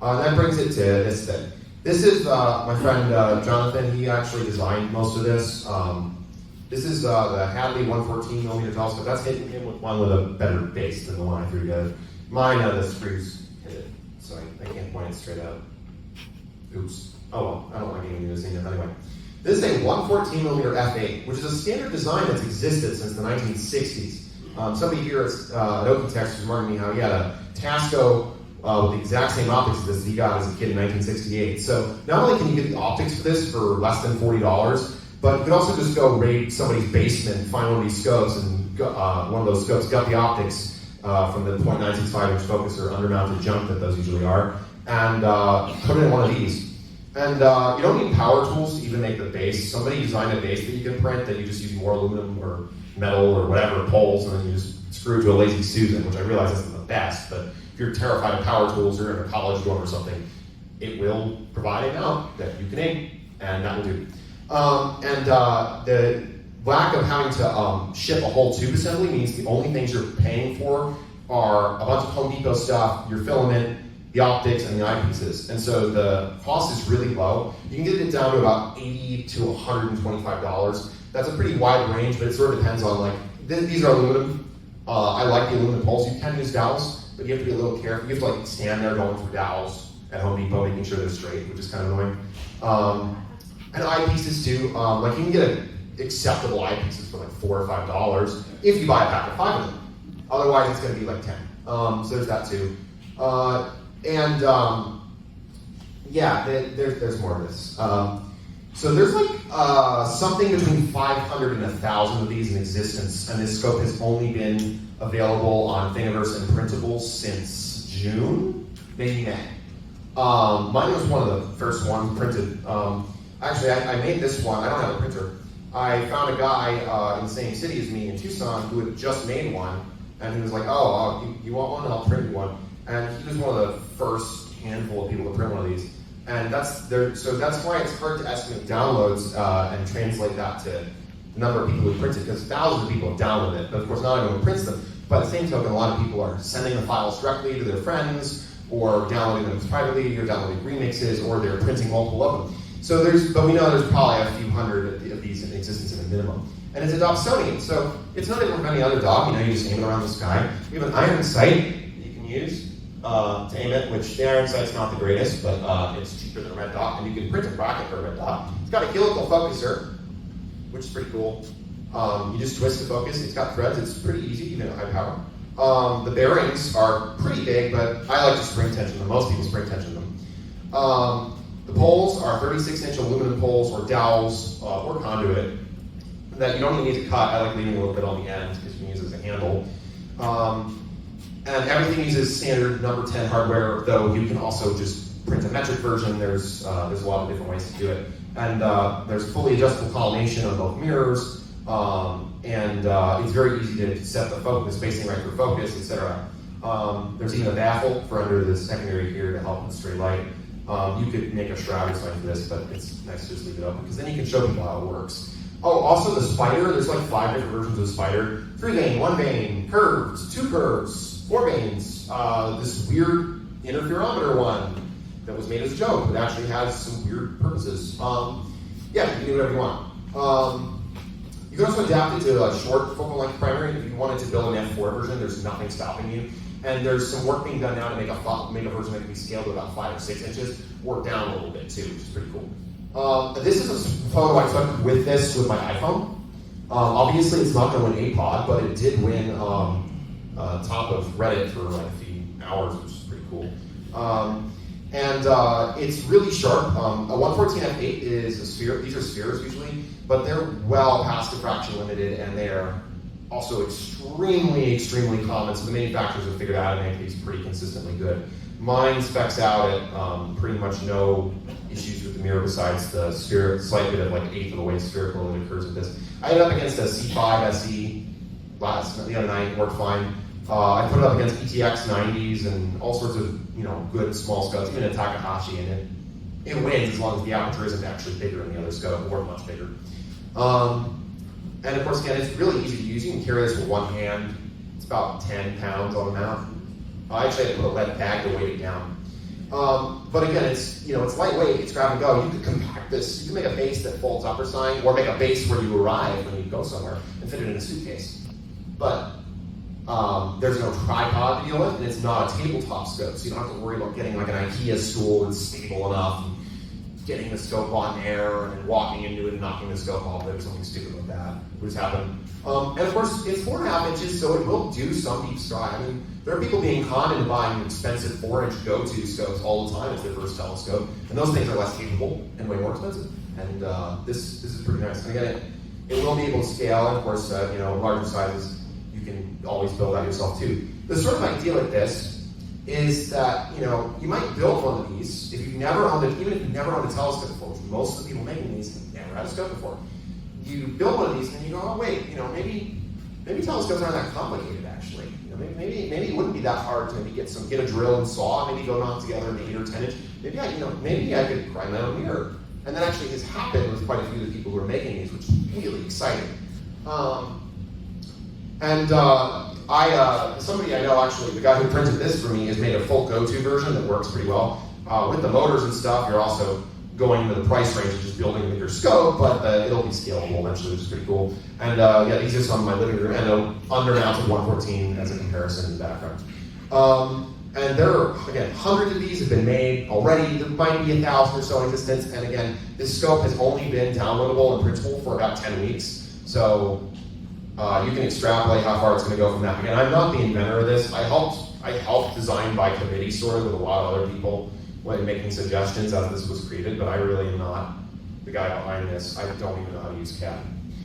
That brings it to this thing. This is my friend Jonathan. He actually designed most of this. This is the Hadley 114mm telescope. That's hitting him with one with a better base than the one I threw together. Mine, the screws hit it, so I can't point it straight out. Oops. Oh well, I don't like even using it anyway. This is a 114mm f8, which is a standard design that's existed since the 1960s. Somebody here at Okie-Tex was reminding me how he had a Tasco with the exact same optics as this he got as a kid in 1968. So not only can you get the optics for this for less than $40, but you can also just go raid somebody's basement, find one of these scopes, and one of those scopes got the optics from the .965-inch focus or undermounted junk that those usually are, and put it in one of these. And you don't need power tools to even make the base. Somebody designed a base that you can print that you just use more aluminum or metal or whatever, poles, and then you just screw it to a lazy Susan, which I realize isn't the best, but if you're terrified of power tools or in a college dorm or something, it will provide a mount that you can aim, and that will do. The lack of having to ship a whole tube assembly means the only things you're paying for are a bunch of Home Depot stuff, your filament, the optics, and the eyepieces. And so the cost is really low. You can get it down to about $80 to $125. That's a pretty wide range, but it sort of depends on, like, these are aluminum. I like the aluminum poles. You can use dowels, but you have to be a little careful. You have to like stand there going through dowels at Home Depot, making sure they're straight, which is kind of annoying. And eyepieces too. Like you can get acceptable eyepieces for like $4 or $5 if you buy a pack of 5 of them. Otherwise, it's going to be like 10. So there's that too. Yeah, there's more of this. So there's like something between 500 and 1,000 of these in existence, and this scope has only been available on Thingiverse and printables since June, maybe May. Mine was one of the first ones printed. Actually, I made this one. I don't have a printer. I found a guy in the same city as me in Tucson who had just made one, and he was like, "Oh, you want one? I'll print you one." And he was one of the first handful of people to print one of these. And so that's why it's hard to estimate downloads and translate that to the number of people who print it, because thousands of people have downloaded it, but of course not everyone prints them. By the same token, a lot of people are sending the files directly to their friends, or downloading them privately, or downloading remixes, or they're printing multiple of them. So but we know there's probably a few hundred of these in existence at a minimum. And it's a Dobsonian, so it's not different from any other dog. You just aim it around the sky. We have an iron sight that you can use to aim it, which the iron sight's not the greatest, but it's cheaper than a red dot, and you can print a rocket for a red dot. It's got a helical focuser, which is pretty cool. You just twist the focus. It's got threads. It's pretty easy, even at high power. The bearings are pretty big, but I like to spring tension them. Most people spring tension them. The poles are 36-inch aluminum poles or dowels or conduit that you don't even need to cut. I like leaving a little bit on the end because you can use it as a handle. And everything uses standard number 10 hardware, though you can also just print a metric version. There's a lot of different ways to do it. And there's fully adjustable collimation on both mirrors. It's very easy to set the spacing right for focus, etc. There's even a baffle for under the secondary here to help with straight light. You could make a shroud or something for this, but it's nice to just leave it open because then you can show people how it works. Oh, also the spider, there's like 5 different versions of the spider. 3 vein, 1 vein, curves, 2 curves, 4 veins. This weird interferometer one that was made as a joke that actually has some weird purposes. Yeah, you can do whatever you want. You can also adapt it to a short focal length primary. If you wanted to build an F4 version, there's nothing stopping you. And there's some work being done now to make a version that can be scaled to about 5 or 6 inches, or down a little bit too, which is pretty cool. This is a photo I took with my iPhone. Obviously, it's not going to win APOD, but it did win top of Reddit for like a few hours, which is pretty cool. It's really sharp. A 114 f8 is a sphere. These are spheres usually, but they're well past diffraction limited, and they're also extremely, extremely common. So the manufacturers have figured out how to make these pretty consistently good. Mine specs out at pretty much no issues with the mirror besides the slight bit of like 1/8 of the way spherical that occurs with this. I ended up against a C5 SE the other night, worked fine. I put it up against ETX 90s and all sorts of good small scopes, even a Takahashi, and it wins as long as the aperture isn't actually bigger than the other scope or much bigger. And of course, again, it's really easy to use. You can carry this with one hand. It's about 10 pounds on the mount. I actually had to put a lead bag to weight it down. But again, it's lightweight, it's grab and go. You could compact this, you can make a base that folds up or something, or make a base where you arrive when you go somewhere and fit it in a suitcase. But there's no tripod to deal with, and it's not a tabletop scope, so you don't have to worry about getting like an IKEA stool that's stable enough, and getting the scope on air, and then walking into it and knocking the scope off. There's something stupid like that would happen. And of course, it's 4.5 inches, so it will do some deep sky. I mean, there are people being conned into buying expensive 4-inch go-to scopes all the time as their first telescope, and those things are less capable and way more expensive. And this is pretty nice. And again, it will be able to scale, and of course, larger sizes you can always build that yourself too. The sort of idea like this is that you might build one of these if you've never owned it, even if you've never owned a telescope before. Which most of the people making these have never had a scope before. You build one of these and then you go, oh wait, maybe telescopes aren't that complicated actually. Maybe it wouldn't be that hard to maybe get a drill and saw, maybe go knock together an 8 or 10 inch. Maybe I could grind my own mirror. And that actually has happened with quite a few of the people who are making these, which is really exciting. Somebody I know actually, the guy who printed this for me has made a full go-to version that works pretty well. With the motors and stuff, you're also going into the price range of just building a bigger scope, but it'll be scalable eventually, which is pretty cool. And these are some of my living room, and an undermounted 114 as a comparison in the background. And there are, again, hundreds of these have been made already. There might be 1,000 or so in existence. And again, this scope has only been downloadable and printable for about 10 weeks. So you can extrapolate how far it's going to go from that. Again, I'm not the inventor of this. I helped design by committee sort of with a lot of other people when making suggestions as this was created, but I really am not the guy behind this. I don't even know how to use CAD.